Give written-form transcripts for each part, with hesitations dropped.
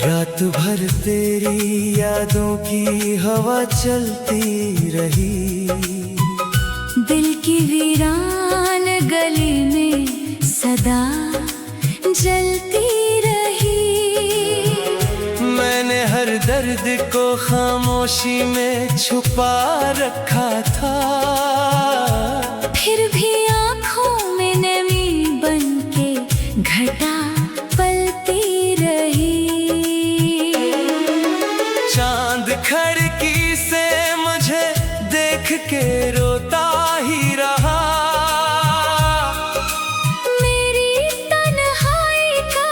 रात भर तेरी यादों की हवा चलती रही। दिल की वीरान गली में सदा जलती रही। मैंने हर दर्द को खामोशी में छुपा रखा था। फिर भी आँखों में नमी बनके घटा पलती रही। चांद खिड़की से मुझे देख के रोता ही रहा। मेरी तन्हाई का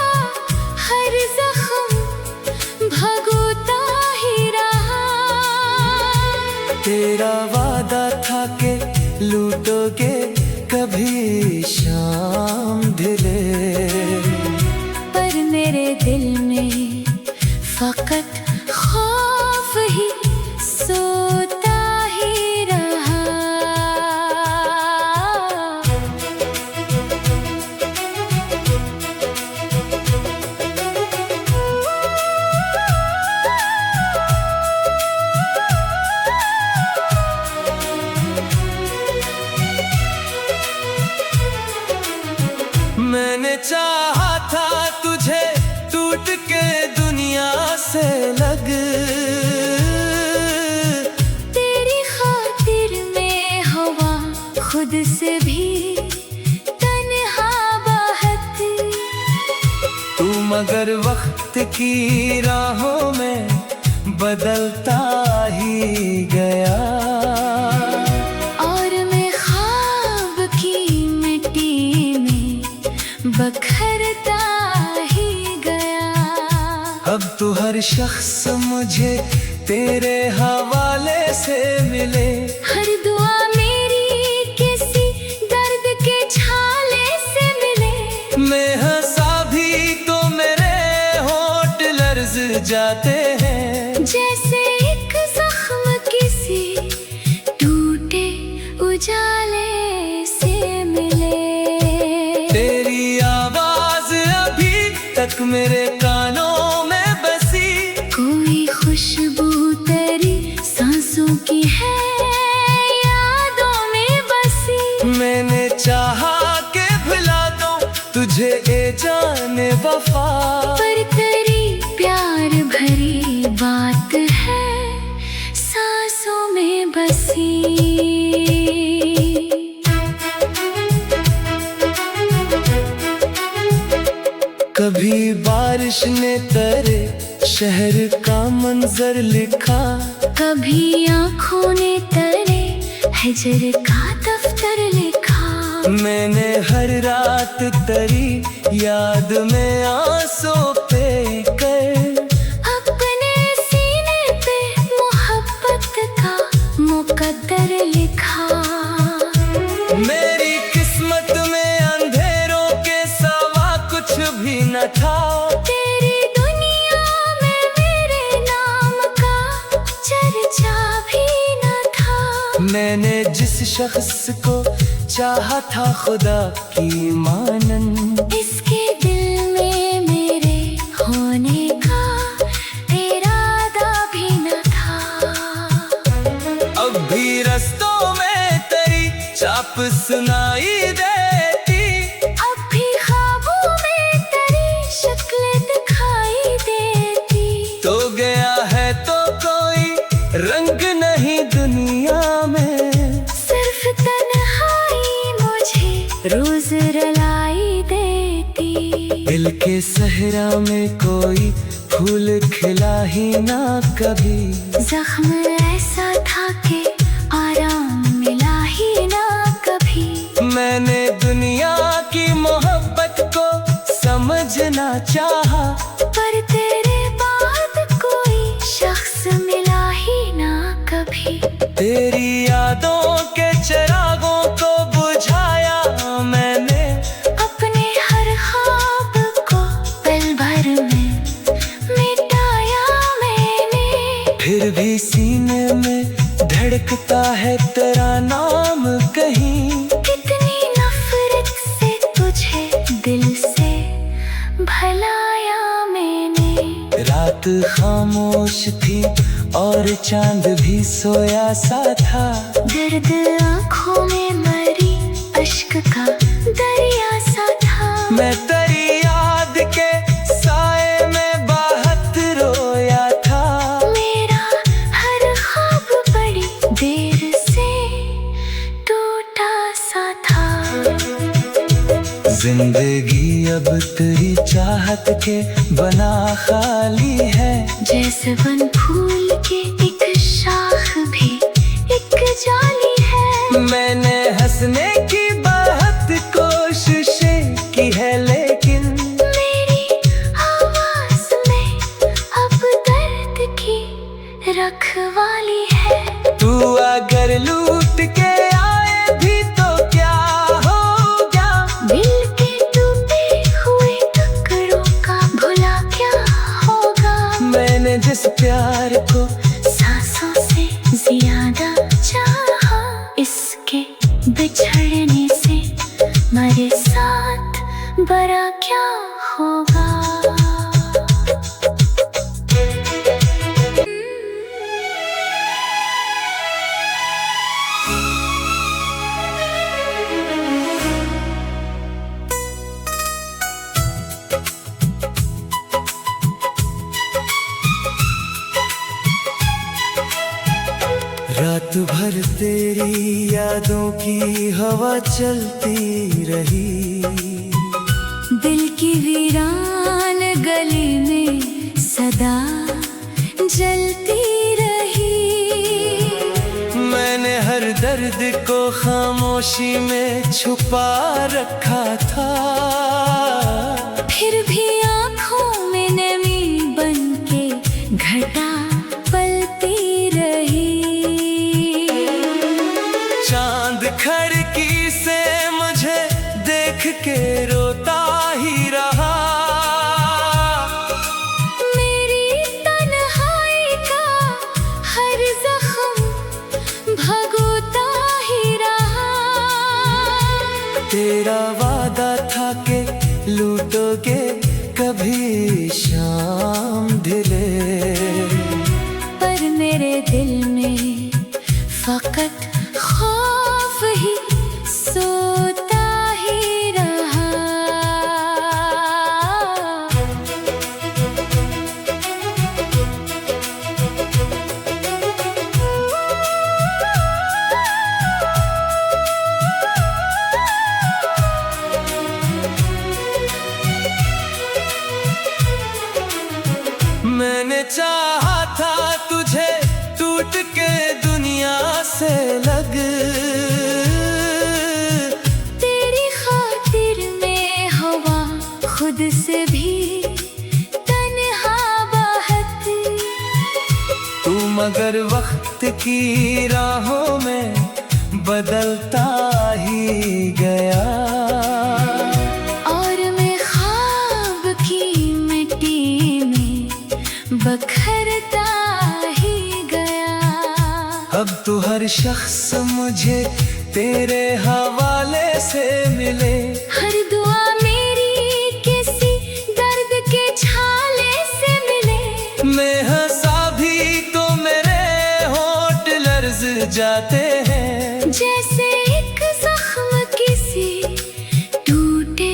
हर जख्म भगोता ही रहा। तेरा वादा था कि लूटोगे कभी शाम ढले, पर मेरे दिल में फकत खौफ ही सोता ही रहा। मैंने चाहा था तुझे टूट के दुनिया से लग। तेरी खातिर में हवा खुद से भी तन्हा बहती। तू मगर वक्त की राहों में बदलता ही गया। और मैं ख्वाब की मिट्टी में बखरता ही गया। अब तो हर शख्स मुझे तेरे हवाले से मिले। हर दुआ मेरी किसी दर्द के छाले से मिले। मैं हंसा भी तो मेरे होंठ लर्ज जाते हैं। जैसे एक जख्म किसी टूटे उजाले से मिले। तेरी आवाज अभी तक मेरे कानों में बसी। कोई खुशबू तेरी सांसों की है यादों में बसी। मैंने चाहा कि भुला दूं तुझे ए जाने वफा, पर तेरी प्यार भरी बात है सांसों में बसी। कभी बारिश ने तेरे शहर का मंजर लिखा। कभी आँखों ने तेरे हिजर का दफ्तर लिखा। मैंने हर रात तेरी याद में आंसू पे कर अपने सीने पे मोहब्बत का मुकद्दर लिखा। मेरी किस्मत में अंधेरों के सिवा कुछ भी न था। तेरी दुनिया में मेरे नाम का चर्चा भी न था। मैंने जिस शख्स को चाहा था खुदा की मानन, इसके दिल में मेरे होने का इरादा भी न था। अब भी रस्तों में तेरी चाप सुनाई देती। अब भी ख्वाबों में तेरी शक्ल दिखाई देती। तो गया है तो कोई रंग नहीं दुनिया में। सिर्फ तन्हाई मुझे रोज रुलाई देती। दिल के सहरा में कोई फूल खिला ही ना कभी। जख्म ऐसा था कि आराम मिला ही ना कभी। मैंने दुनिया की मोहब्बत को समझना चाहा, पर तेरे बाद कोई शख्स मिला ही ना कभी। तेरी यादों के चिरागों को बुझाया मैंने। अपने हर ख्वाब को पल भर में मिटाया मैंने। फिर भी सीने में धड़कता है तेरा नाम कहीं। कितनी नफरत से तुझे दिल से भलाया मैंने। रात खामोश थी और चांद भी सोया सा था। दर्द आँखों में मरी अश्क का दरिया सा था। मैं तेरी याद के साए में बहुत रोया था। मेरा हर ख्वाब बड़ी देर से टूटा सा था। जिंदगी अब तेरी चाहत के बना खाली है। जैसे वन फूल के एक शाख भी एक जाली है। मैंने हंसने की बहुत कोशिशें की है, लेकिन मेरी आवाज में अब दर्द की रखवाली है। तू अगर लूट के आए भी तो क्या हो गया? दिल के टूटे हुए टुकड़ों का भुला क्या होगा? मैंने जिस प्यार को सांसों से ज्यादा चाहा, इसके बिछड़ने से मेरे साथ बड़ा क्या होगा? रात भर तेरी यादों की हवा चलती रही। दिल की वीरान गली में सदा जलती रही। मैंने हर दर्द को खामोशी में छुपा रखा था। फिर भी आँखों में नमी बनके घटा पलती रही। चांद खिड़की से मुझे देख के रोता ही रहा। मेरी तन्हाई का हर जख्म भगोता ही रहा। तेरा वादा था कि लूटोगे कभी शाम ढले, पर मेरे दिल में फकत खौफ ही सोता ही रहा। मैंने चाहा था तुझे टूट के दुनिया से लग। तेरी खातिर में हवा खुद से भी तन्हा बहती। तू मगर वक्त की राहों में बदलता ही गया। और मैं ख्वाब की मिट्टी में बखरता ही गया। अब तो हर शख्स मुझे तेरे हवाले से मिले। हर दुआ मेरी किसी दर्द के छाले से मिले। मैं हंसा भी तो मेरे होंठ लर्ज जाते हैं। जैसे एक जख्म किसी टूटे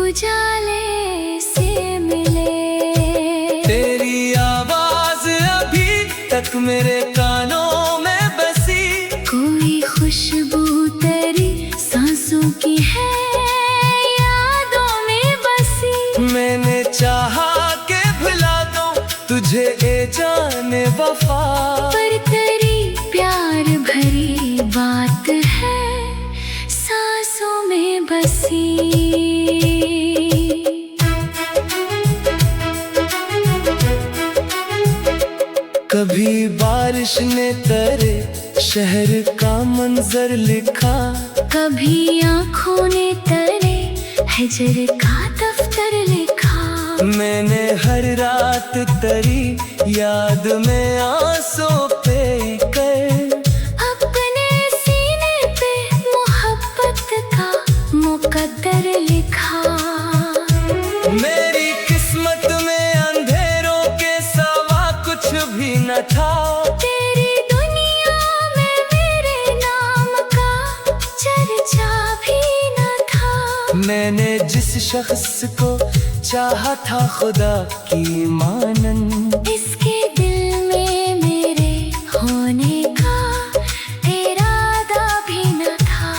उजाले से मिले। तेरी आवाज अभी तक मेरे कानों में बसी। कोई खुशबू तेरी सांसों की है यादों में बसी। मैंने चाहा के भुला दूं तुझे ए जाने वफा, पर तेरी प्यार भरी बात है सांसों में बसी। कभी बारिश ने तेरे शहर का मंजर लिखा। कभी आँखों ने तेरे हिजर का दफ्तर लिखा। मैंने हर रात तेरी याद में आंसू पे कर अपने सीने पे मोहब्बत का मुकद्दर लिखा। मेरी किस्मत में अंधेरों के साथ शख्स को चाहा था खुदा की मानन। इसके दिल में मेरे होने का इरादा भी न था।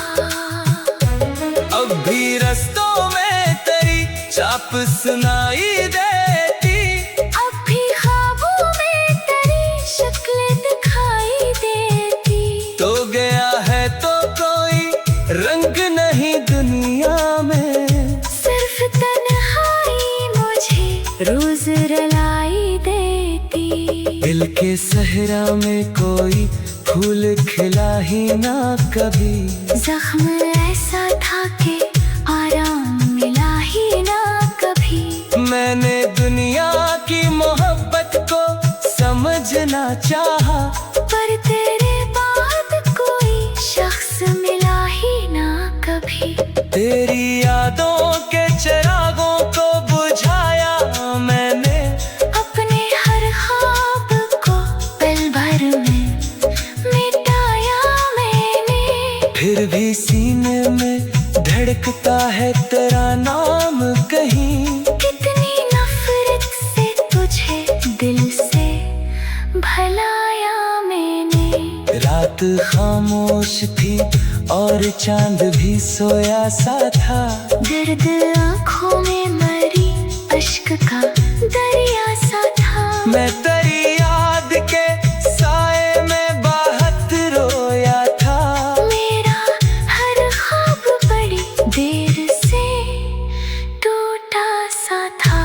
अब भी रस्तों में तेरी चाप सुनाई देती, अब भी ख्वाबों में तेरी शक्ल दिखाई देती। तो गया है तो कोई रंग नहीं दुनिया में, सिर्फ तन्हाई मुझे रोज रुलाई देती। दिल के सहरा में कोई फूल खिला ही ना कभी, जख्म ऐसा था कि आराम मिला ही ना कभी। मैंने दुनिया की मोहब्बत को समझना चाहा, पर तेरे बाद कोई शख्स मिला ही ना कभी। तेरी यादों के चिरागों को बुझाया मैंने, अपने हर ख्वाब को पल भर में मिटाया मैंने। फिर भी सीने में धड़कता है तेरा नाम कहीं। कितनी नफरत से तुझे दिल से भलाया मैंने। रात खामोश थी और चांद भी सोया सा था, दर्द आँखों में मरी अश्क का दरिया सा था। मैं तेरी याद के साए में बहुत रोया था। मेरा हर ख्वाब बड़ी देर से टूटा सा था।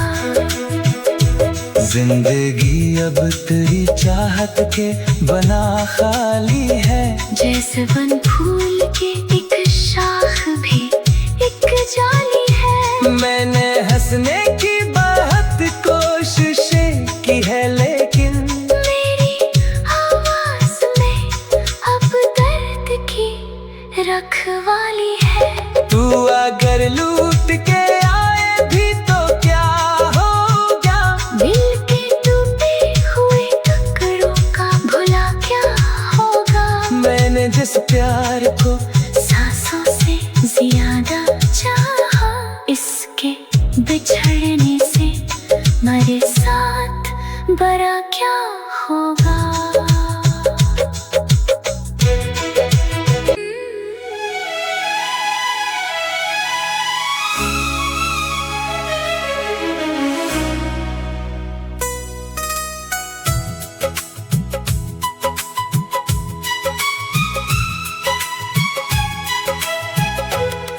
जिंदगी अब तेरी चाहत के बना खाली है, जैसे वन फूल के एक शाख भी एक जाली है। मैंने हंसने की बहुत कोशिशें की है, लेकिन मेरी आवाज में अब दर्द की रखवाली है। तू अगर लूट के आए भी तो क्या होगा, दिल के टूटे हुए टुकड़ों का भुला क्या होगा। मैंने जिस प्यार को सांसों से ज्यादा चाहा, इसके बिछड़ने से मेरे साथ बड़ा क्या होगा।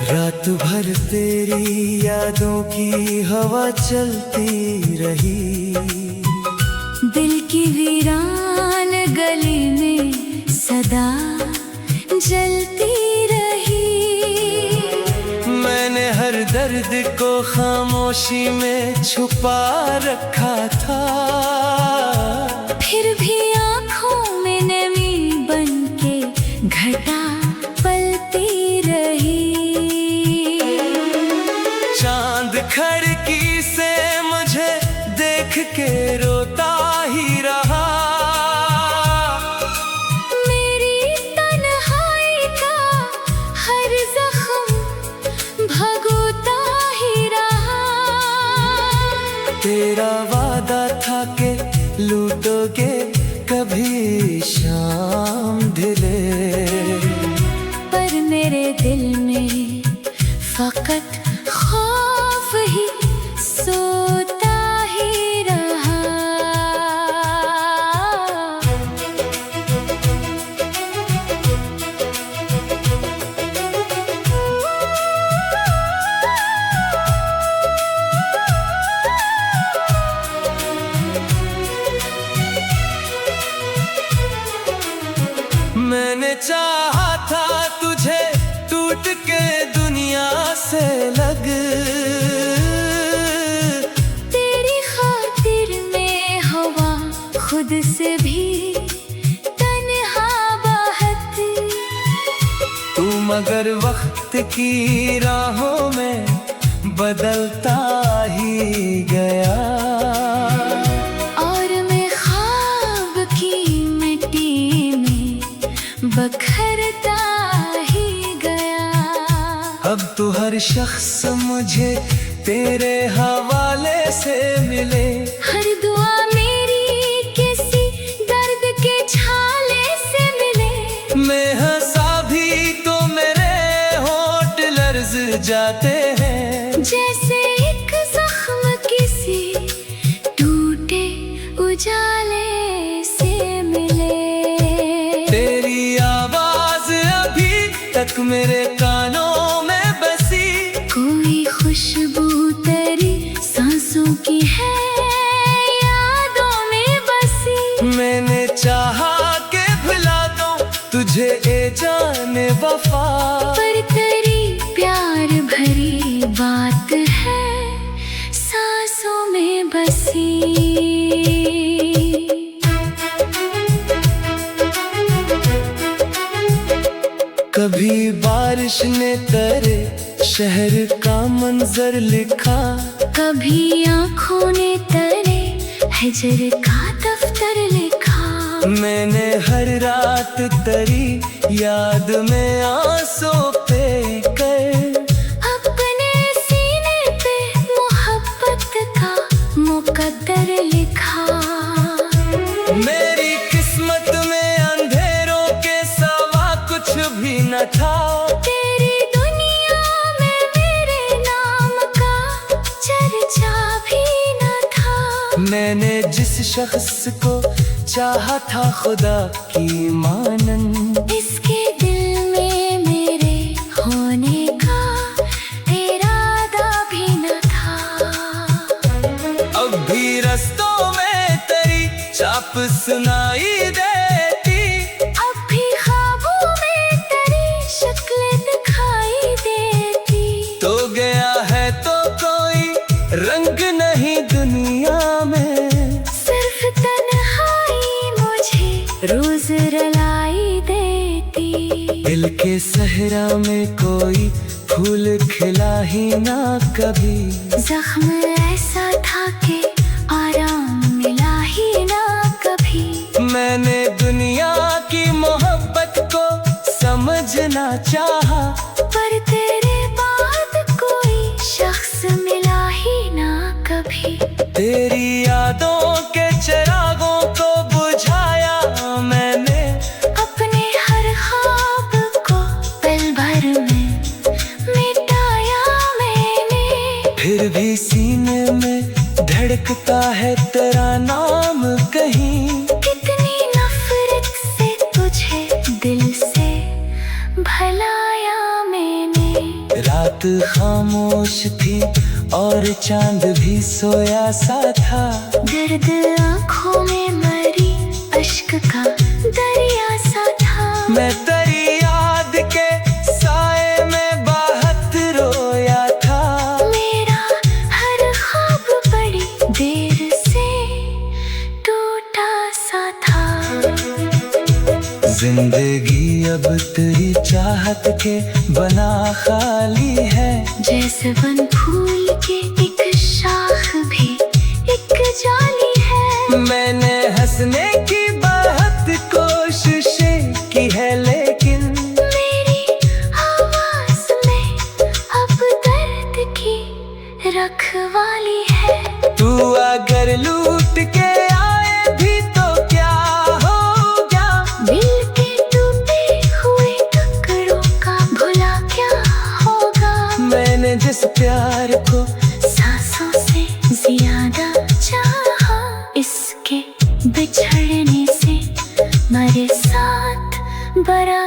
रात भर तेरी यादों की हवा चलती रही, दिल की वीरान गली में सदा जलती रही। मैंने हर दर्द को खामोशी में छुपा रखा था, फिर भी आँखों में नमी बनके घटा पलती रही। चांद खिड़की से मुझे देख के रोता ही रहा, मेरी तन्हाई का हर जख्म भगोता ही रहा। तेरा वादा था कि लूटोगे कभी शाम ढले, पर मेरे दिल में फकत खौफ ही सोता ही रहा। मैंने चाहा था तुझे टूट के दुनिया से लग, तेरी खातिर में हवा खुद से भी तन्हा बहत। तू मगर वक्त की राहों में बदलता ही गया, और मैं ख्वाब की मिट्टी में बखरता ही गया। अब तो हर शख्स मुझे तेरे हवाले से मिले। हर दुआ मेरी किसी दर्द के छाले से मिले। मैं हंसा भी तो मेरे होंठ लर्ज जाते हैं। जैसे एक जख्म किसी टूटे उजाले से मिले। तेरी आवाज अभी तक मेरे कानों में बसी। कोई खुशबू तेरी सांसों की है यादों में बसी। मैंने चाहा के भुला दूं तुझे ए जाने वफा। पर तेरी प्यार भरी बात है सांसों में बसी। कभी बारिश ने तेरे शहर का मंजर लिखा। कभी आँखों ने तेरे हिजर का दफ्तर लिखा। मैंने हर रात तेरी याद में आंसू पे कर अपने सीने पे मोहब्बत का मुकद्दर लिखा। मेरी किस्मत में अंधेरों के सिवा कुछ भी न था। तेरी दुनिया में मेरे नाम का चर्चा भी न था। मैंने जिस शख्स को चाहा था खुदा की मानन। इसके दिल में मेरे होने का इरादा भी न था। अब भी रस्तों में तेरी चाप सुनाई देती। अब भी ख्वाबों में तेरी शक्ल दिखाई देती। तो गया है तो कोई रंग नहीं दुनिया में। सिर्फ तन्हाई मुझे रोज रुलाई देती। दिल के सहरा में कोई फूल खिला ही ना कभी। जख्म ऐसा था कि आराम मिला ही ना कभी। मैंने दुनिया की मोहब्बत को समझना चाहा। पर तेरे बाद कोई शख्स मिला ही ना कभी। तेरी यादों के चिरागों को बुझाया मैंने। अपने हर ख्वाब को पल भर में मिटाया मैंने। फिर भी सीने में धड़कता है तेरा नाम कहीं। कितनी नफरत से तुझे दिल से भलाया मैंने। रात खामोश थी और चांद भी सोया सा था। दर्द आँखों में मरी अश्क का दरिया सा था। मैं तेरी याद के साए में बहुत रोया था। मेरा हर ख्वाब बड़ी देर से टूटा सा था। जिंदगी अब तेरी चाहत के बना खाली है। जैसे वन फूल के एक शाख भी एक जाली है। मैंने हंसने की बहुत कोशिशें की है लेकिन मेरी आवाज में अब दर्द की रखवाली है। तू अगर लूट के आए भी तो क्या होगा। दिल के टूटे हुए टुकड़ों का भुला क्या होगा। मैंने जिस प्यार को सांसों से ज्यादा चाहा। इसके बिछड़ने से मेरे साथ बरा